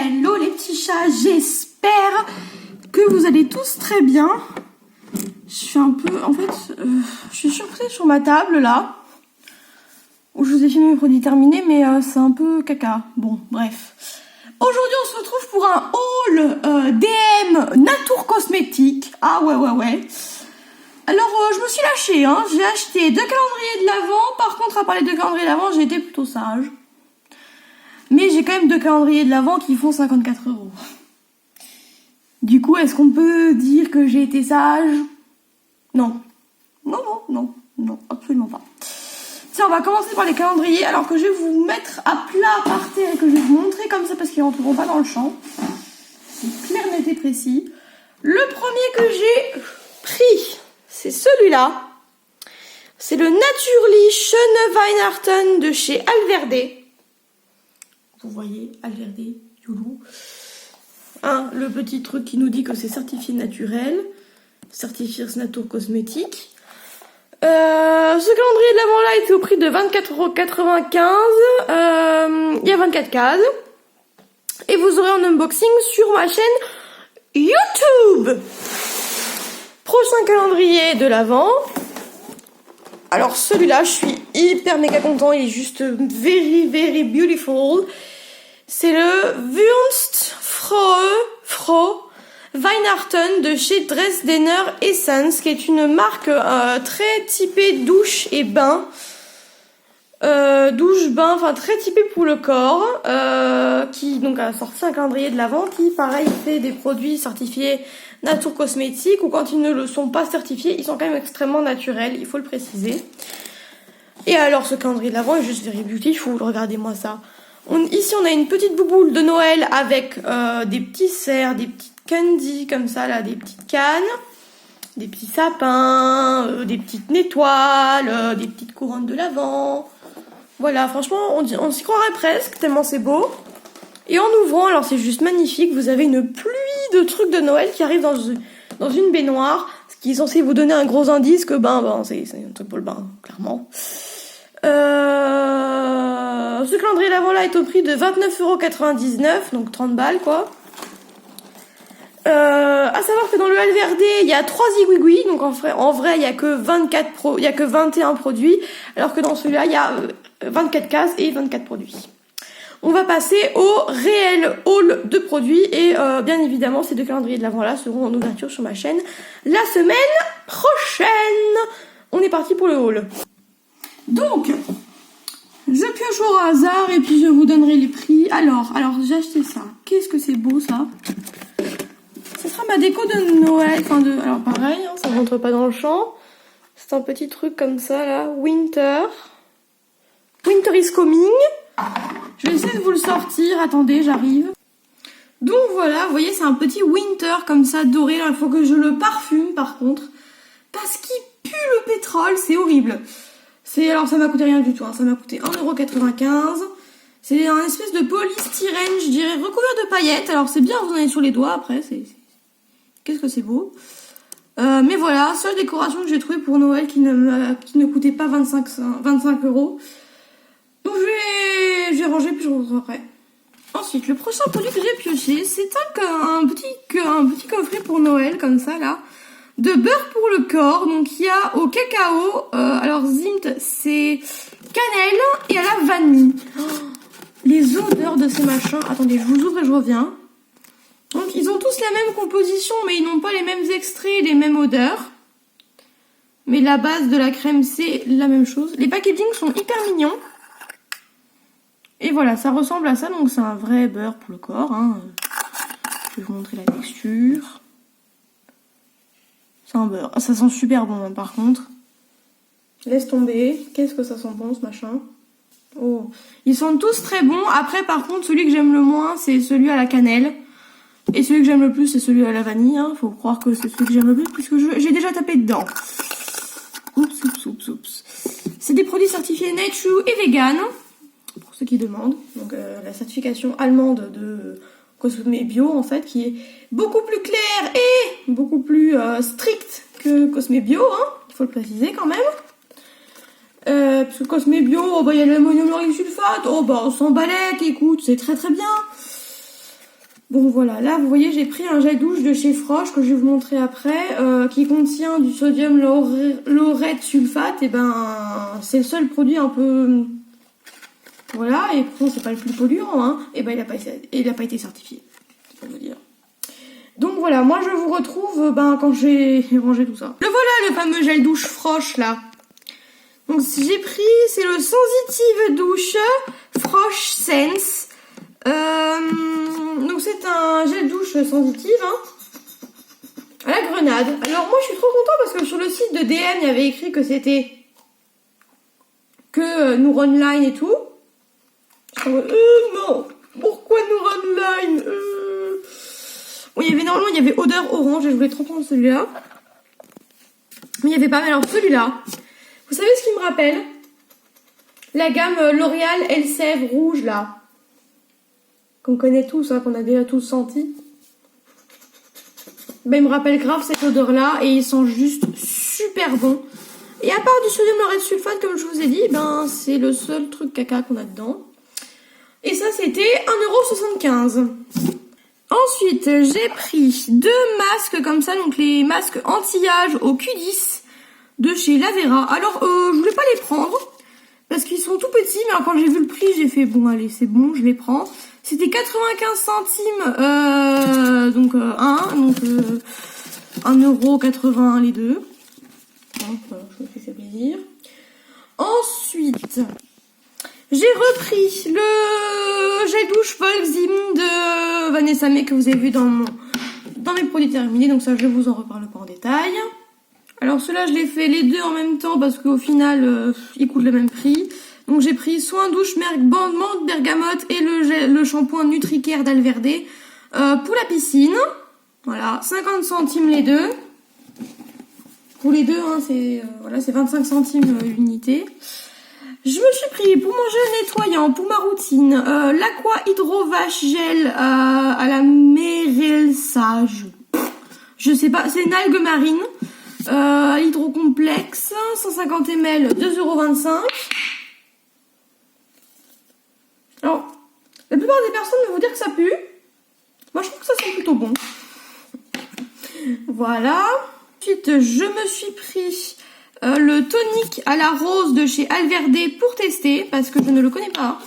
Hello les petits chats, j'espère que vous allez tous très bien. Je suis un peu, en fait, je suis surprise sur ma table là, où je vous ai filmé mes produits terminés, mais c'est un peu caca. Bon, bref. Aujourd'hui, on se retrouve pour un haul DM Natour Cosmétiques. Ah ouais. Alors, je me suis lâchée, hein. J'ai acheté 2 calendriers de l'Avent. Par contre, à part les 2 calendriers de l'Avent, j'ai été plutôt sage. Mais j'ai quand même 2 calendriers de l'Avent qui font 54 €. Du coup, est-ce qu'on peut dire que j'ai été sage? Non, absolument pas. Tiens, on va commencer par les calendriers, alors que je vais vous mettre à plat par terre et que je vais vous montrer comme ça parce qu'ils ne rentreront pas dans le champ. C'est clair, net et précis. Le premier que j'ai pris, c'est celui-là. C'est le Naturally Schöne Weihnachten de chez Alverde. Vous voyez, Alverde, Youlou. Hein, le petit truc qui nous dit que c'est certifié naturel. Certifié Natour Cosmétiques. Ce calendrier de l'Avent là était au prix de 24,95 €. Il y a 24 cases. Et vous aurez un unboxing sur ma chaîne YouTube. Prochain calendrier de l'Avent. Alors celui-là, je suis hyper méga content. Il est juste very beautiful. C'est le Wunstfrohe Weihnachten de chez Dresdener Essence, qui est une marque très typée douche et bain. Douche-bain, enfin très typée pour le corps, qui donc a sorti un calendrier de l'Avent qui, pareil, fait des produits certifiés Natour Cosmétiques, ou quand ils ne le sont pas certifiés, ils sont quand même extrêmement naturels, il faut le préciser. Et alors ce calendrier de l'Avent est juste very beautiful, regardez-moi ça. Ici on a une petite bouboule de Noël avec des petits cerfs, des petites candies comme ça là, des petites cannes, des petits sapins, des petites étoiles, des petites couronnes de l'Avent. Voilà, franchement on s'y croirait presque tellement c'est beau. Et en ouvrant, alors c'est juste magnifique, vous avez une pluie de trucs de Noël qui arrivent dans une baignoire, ce qui est censé vous donner un gros indice que c'est un truc pour le bain, clairement. Ce calendrier d'Avent là est au prix de 29,99 €, donc 30 balles quoi. À savoir que dans le Alverde, il y a 3 zigouigouis, donc en vrai il y a que 21 produits, alors que dans celui-là il y a 24 cases et 24 produits. On va passer au réel haul de produits et bien évidemment ces 2 calendriers de l'Avent là seront en ouverture sur ma chaîne la semaine prochaine. On est parti pour le haul. Donc, je pioche au hasard et puis je vous donnerai les prix. Alors j'ai acheté ça. Qu'est-ce que c'est beau ça. Ce sera ma déco de Noël. Alors pareil, hein, ça rentre pas dans le champ. C'est un petit truc comme ça là. Winter is coming. Je vais essayer de vous le sortir. Attendez, j'arrive. Donc voilà, vous voyez, c'est un petit winter comme ça doré. Là, il faut que je le parfume par contre. Parce qu'il pue le pétrole, c'est horrible. Alors ça m'a coûté rien du tout, hein. Ça m'a coûté 1,95 €. C'est un espèce de polystyrène, je dirais, recouvert de paillettes. Alors c'est bien, vous en avez sur les doigts après. Qu'est-ce que c'est beau. Mais voilà, seule décoration que j'ai trouvée pour Noël qui ne coûtait pas 25 €. Donc je vais ranger puis je reviendrai après. Ensuite, le prochain produit que j'ai pioché, c'est un petit coffret pour Noël comme ça là. De beurre pour le corps, donc il y a au cacao, alors Zimt c'est cannelle et à la vanille. Les odeurs de ces machins, attendez je vous ouvre et je reviens. Donc ils ont tous la même composition mais ils n'ont pas les mêmes extraits et les mêmes odeurs. Mais la base de la crème c'est la même chose. Les packagings sont hyper mignons. Et voilà, ça ressemble à ça, donc c'est un vrai beurre pour le corps. Hein. Je vais vous montrer la texture. C'est un beurre. Ça sent super bon hein, par contre. Laisse tomber. Qu'est-ce que ça sent bon ce machin. Oh. Ils sont tous très bons. Après par contre celui que j'aime le moins c'est celui à la cannelle. Et celui que j'aime le plus c'est celui à la vanille. Hein. Faut croire que c'est celui que j'aime le plus puisque j'ai déjà tapé dedans. Oups. C'est des produits certifiés Nature et vegan. Pour ceux qui demandent. Donc la certification allemande de Cosme Bio en fait qui est beaucoup plus claire et beaucoup plus stricte que Cosme Bio, hein, il faut le préciser quand même. Parce que Cosme Bio, il y a l'ammonium lauryl sulfate, on s'en balèque, écoute, c'est très bien. Bon voilà, là vous voyez j'ai pris un gel douche de chez Froche que je vais vous montrer après, qui contient du sodium laureth sulfate, et ben c'est le seul produit un peu... Voilà, et pourtant c'est pas le plus polluant, hein, et ben il a pas été certifié, c'est pour vous dire. Donc voilà, moi je vous retrouve quand j'ai rangé tout ça. Le voilà le fameux gel douche Froche là. Donc j'ai pris, c'est le Sensitive Douche Frosh Sense. Donc c'est un gel douche sensitive à la grenade. Alors moi je suis trop content parce que sur le site de DM il y avait écrit que c'était que Nouronline et tout. Non, pourquoi Nouronline Bon, normalement il y avait odeur orange et je voulais trop prendre celui-là. Mais il n'y avait pas. Mais alors celui-là, vous savez ce qu'il me rappelle? La gamme L'Oréal Elseve rouge là. Qu'on connaît tous, hein, qu'on a déjà tous senti. Ben, il me rappelle grave cette odeur-là et il sent juste super bon. Et à part du sodium laureth sulfate, comme je vous ai dit, ben c'est le seul truc caca qu'on a dedans. Et ça, c'était 1,75 €. Ensuite, j'ai pris 2 masques comme ça, donc les masques anti-âge au Q10 de chez Lavera. Alors, je voulais pas les prendre parce qu'ils sont tout petits, mais quand j'ai vu le prix, j'ai fait bon, allez, c'est bon, je les prends. C'était 95 centimes, donc 1,80 € les deux. Donc, voilà, je me fais plaisir. Ensuite, j'ai repris le gel douche Volxim de Vanessa May que vous avez vu dans mes produits terminés. Donc ça, je vous en reparle pas en détail. Alors ceux-là, je les fais les deux en même temps parce qu'au final, ils coûtent le même prix. Donc j'ai pris soin douche menthe bergamote et le shampoing Nutricare d'Alverde pour la piscine. Voilà, 50 centimes les deux. Pour les deux, hein, c'est 25 centimes l'unité. Je me suis pris pour mon gel nettoyant, pour ma routine, l'Aqua Hydro Vache Gel à la mérelsage. Je sais pas, c'est une algue marine. Hydrocomplexe, 150 ml, 2,25 €. Alors, la plupart des personnes vont vous dire que ça pue. Moi, je trouve que ça sent plutôt bon. Voilà. Ensuite, je me suis pris le tonique à la rose de chez Alverde pour tester, parce que je ne le connais pas.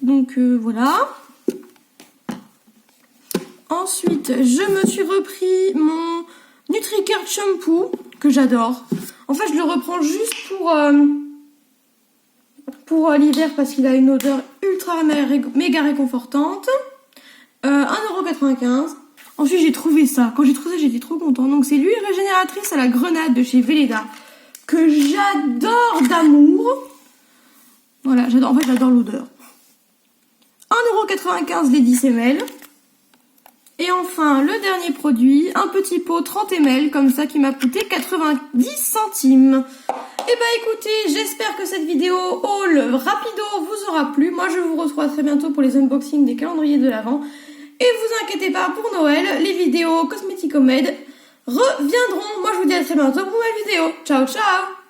Donc, voilà. Ensuite, je me suis repris mon Nutricare Shampoo, que j'adore. En fait, je le reprends juste pour l'hiver, parce qu'il a une odeur ultra méga réconfortante. 1,95 €. Ensuite, j'ai trouvé ça. Quand j'ai trouvé ça, j'étais trop contente. Donc, c'est l'huile régénératrice à la grenade de chez Velleda, que j'adore d'amour. Voilà, j'adore. En fait, j'adore l'odeur. 1,95 € les 10 ml. Et enfin, le dernier produit, un petit pot 30 ml, comme ça, qui m'a coûté 90 centimes. Et bah écoutez, j'espère que cette vidéo haul rapido vous aura plu. Moi, je vous retrouve très bientôt pour les unboxings des calendriers de l'Avent. Et vous inquiétez pas, pour Noël, les vidéos Cosméticomède reviendront. Moi, je vous dis à très bientôt pour ma vidéo. Ciao, ciao!